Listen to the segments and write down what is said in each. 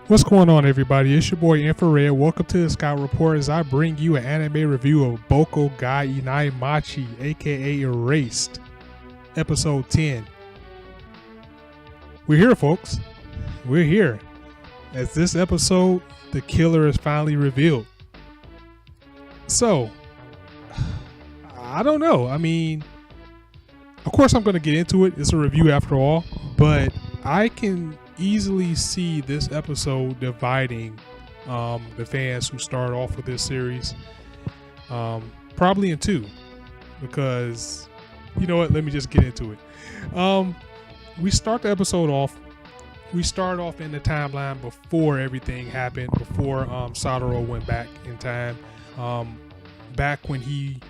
What's going on, everybody? It's your boy Infrared. Welcome to the Scout Report as I bring you an anime review of Boku Dake Inai Machi, aka Erased, episode 10. We're here, folks. We're here. As this episode, the killer is finally revealed. So, I don't know. I mean, of course I'm going to get into it. It's a review after all, but I can easily see this episode dividing the fans who start off with this series probably in two, because you know what, let me just get into it. We start the episode off, we start off in the timeline before everything happened, before Satoru went back in time, back when he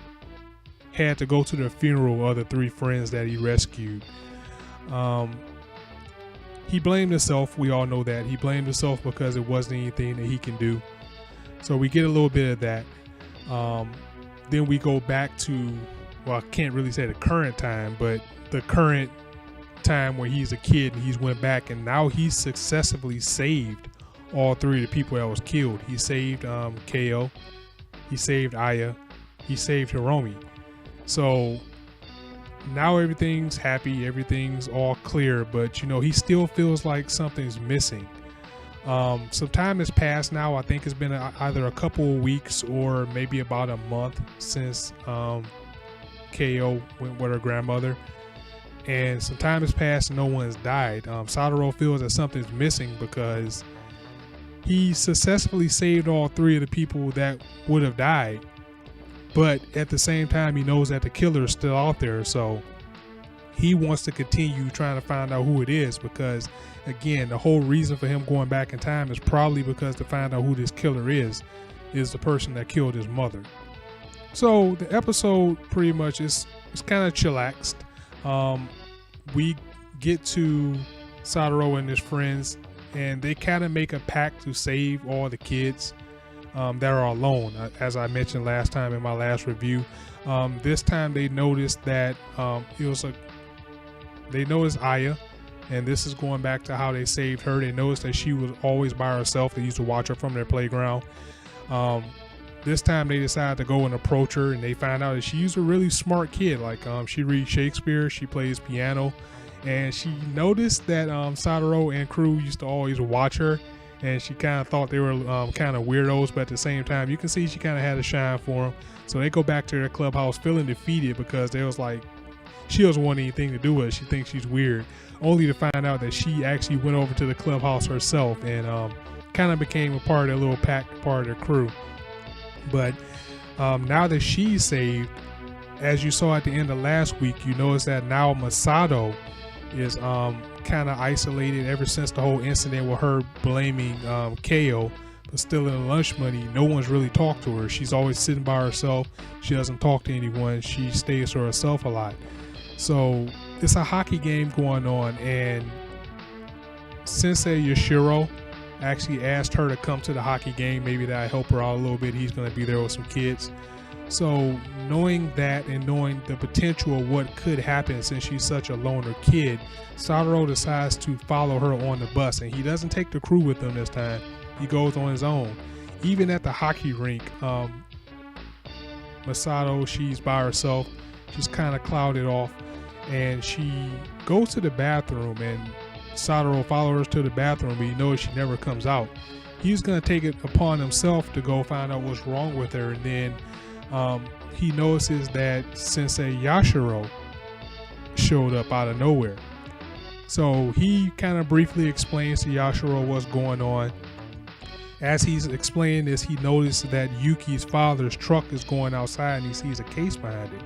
had to go to the funeral of the three friends that he rescued. He blamed himself. We all know that. He blamed himself because it wasn't anything that he can do. So we get a little bit of that. Then we go back to, well, I can't really say the current time, but the current time where he's a kid and he's went back and now he's successfully saved all three of the people that was killed. He saved KO. He saved Aya. He saved Hiromi. So now everything's happy, everything's all clear, but you know, he still feels like something's missing. Some time has passed now. I think it's been either a couple of weeks or maybe about a month since KO went with her grandmother, and some time has passed and no one's died. Satoru feels that something's missing because he successfully saved all three of the people that would have died. But at the same time, he knows that the killer is still out there, so he wants to continue trying to find out who it is, because again, the whole reason for him going back in time is probably because to find out who this killer is the person that killed his mother. So the episode pretty much is kind of chillaxed. We get to Satoru and his friends, and they kind of make a pact to save all the kids that are alone, as I mentioned last time in my last review. This time they noticed that they noticed Aya, and this is going back to how they saved her. They noticed that she was always by herself. They used to watch her from their playground. This time they decided to go and approach her, and they found out that she's a really smart kid. Like she reads Shakespeare, she plays piano, and she noticed that Satoru and crew used to always watch her, and she kind of thought they were kind of weirdos, but at the same time, you can see she kind of had a shine for them. So they go back to their clubhouse feeling defeated because they was like, she doesn't want anything to do with it. She thinks she's weird, only to find out that she actually went over to the clubhouse herself and kind of became a part of their little pack, part of their crew. But now that she's saved, as you saw at the end of last week, you notice that now Masato is kind of isolated ever since the whole incident with her blaming KO for stealing the lunch money. No one's really talked to her. She's always sitting by herself. She doesn't talk to anyone. She stays to herself a lot. So it's a hockey game going on, and Sensei Yoshiro actually asked her to come to the hockey game. Maybe that'll help her out a little bit. He's going to be there with some kids. So knowing that and knowing the potential of what could happen since she's such a loner kid, Satoru decides to follow her on the bus, and he doesn't take the crew with him this time. He goes on his own. Even at the hockey rink, Masato, she's by herself. She's kind of clouded off, and she goes to the bathroom, and Satoru follows her to the bathroom, but he knows she never comes out. He's going to take it upon himself to go find out what's wrong with her, and then he notices that Sensei Yashiro showed up out of nowhere. So he kind of briefly explains to Yashiro what's going on. As he's explaining this, he noticed that Yuki's father's truck is going outside, and he sees a case behind it.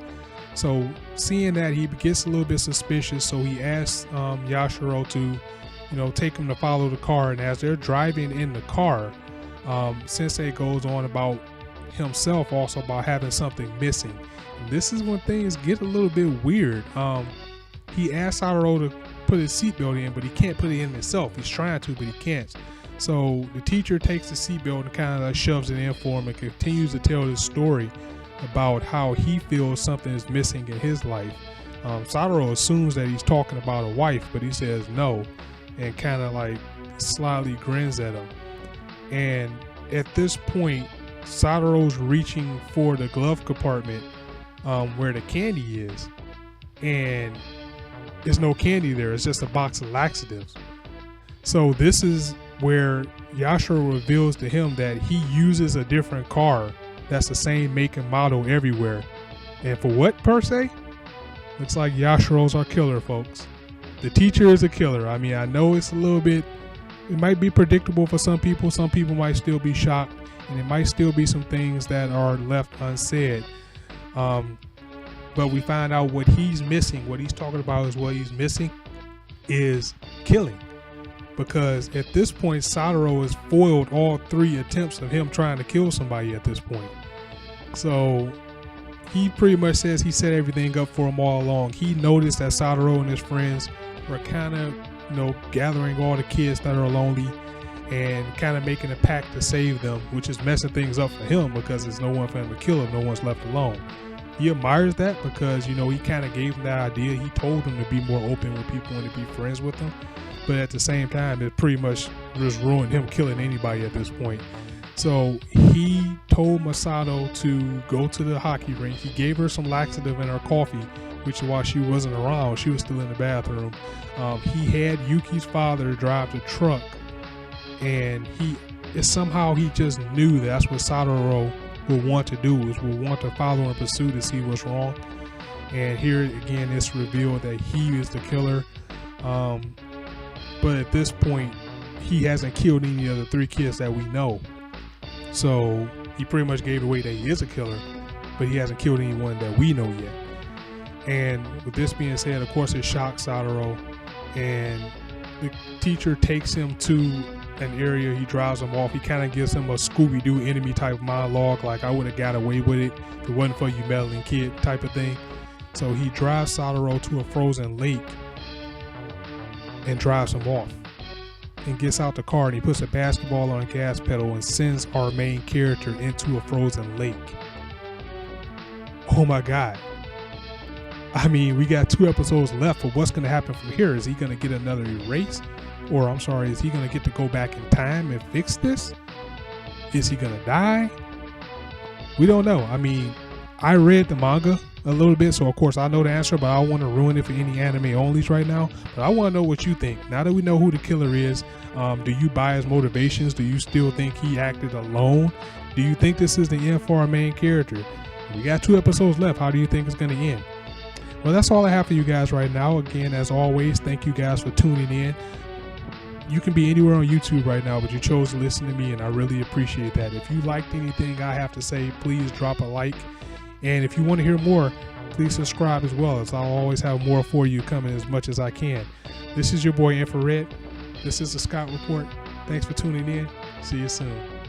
So seeing that, he gets a little bit suspicious, so he asks Yashiro to take him to follow the car. And as they're driving in the car, Sensei goes on about himself, also about having something missing. And this is when things get a little bit weird. He asks Satoru to put his seatbelt in, but he can't put it in himself. He's trying to, but he can't. So the teacher takes the seatbelt and kind of shoves it in for him and continues to tell this story about how he feels something is missing in his life. Satoru assumes that he's talking about a wife, but he says no, and kind of like slyly grins at him. And at this point, Sadaro's reaching for the glove compartment where the candy is, and there's no candy there. It's just a box of laxatives. So this is where Yashiro reveals to him that he uses a different car that's the same make and model everywhere. And for what, per se? Looks like Yashiro's our killer, folks. The teacher is a killer. I mean, I know it's a little bit, it might be predictable for some people. Some people might still be shocked, and it might still be some things that are left unsaid. But we find out what he's missing. What he's talking about is what he's missing is killing. Because at this point, Sadaro has foiled all 3 attempts of him trying to kill somebody at this point. So he pretty much says he set everything up for him all along. He noticed that Sadaro and his friends were kind of, gathering all the kids that are lonely and kind of making a pact to save them, which is messing things up for him because there's no one for him to kill him. No one's left alone. He admires that because, he kind of gave him that idea. He told him to be more open with people and to be friends with them. But at the same time, it pretty much just ruined him killing anybody at this point. So he told Masato to go to the hockey rink. He gave her some laxative in her coffee, which while she wasn't around, she was still in the bathroom. He had Yuki's father drive the truck, and somehow he just knew that's what Sadaro would want to do, would want to follow and pursue to see what's wrong. And here again, it's revealed that he is the killer. But at this point, he hasn't killed any of the 3 kids that we know. So he pretty much gave away that he is a killer, but he hasn't killed anyone that we know yet. And with this being said, of course, it shocks Sadaro, and the teacher takes him to an area. He drives him off. He kind of gives him a Scooby-Doo enemy type monologue, like I would have got away with it if it wasn't for you meddling kid type of thing. So he drives Sadaro to a frozen lake and drives him off, and gets out the car, and he puts a basketball on a gas pedal and sends our main character into a frozen lake. Oh my God. I mean, we got 2 episodes left, but what's going to happen from here? Is he going to get another erase? Or is he going to get to go back in time and fix this? Is he going to die? We don't know. I mean, I read the manga a little bit, so of course I know the answer, but I don't want to ruin it for any anime onlys right now. But I want to know what you think. Now that we know who the killer is, do you buy his motivations? Do you still think he acted alone? Do you think this is the end for our main character? We got 2 episodes left. How do you think it's going to end? Well, that's all I have for you guys right now. Again, as always, thank you guys for tuning in. You can be anywhere on YouTube right now, but you chose to listen to me, and I really appreciate that. If you liked anything I have to say, please drop a like. And if you want to hear more, please subscribe as well, as I'll always have more for you coming as much as I can. This is your boy Infrared. This is the Scott Report. Thanks for tuning in. See you soon.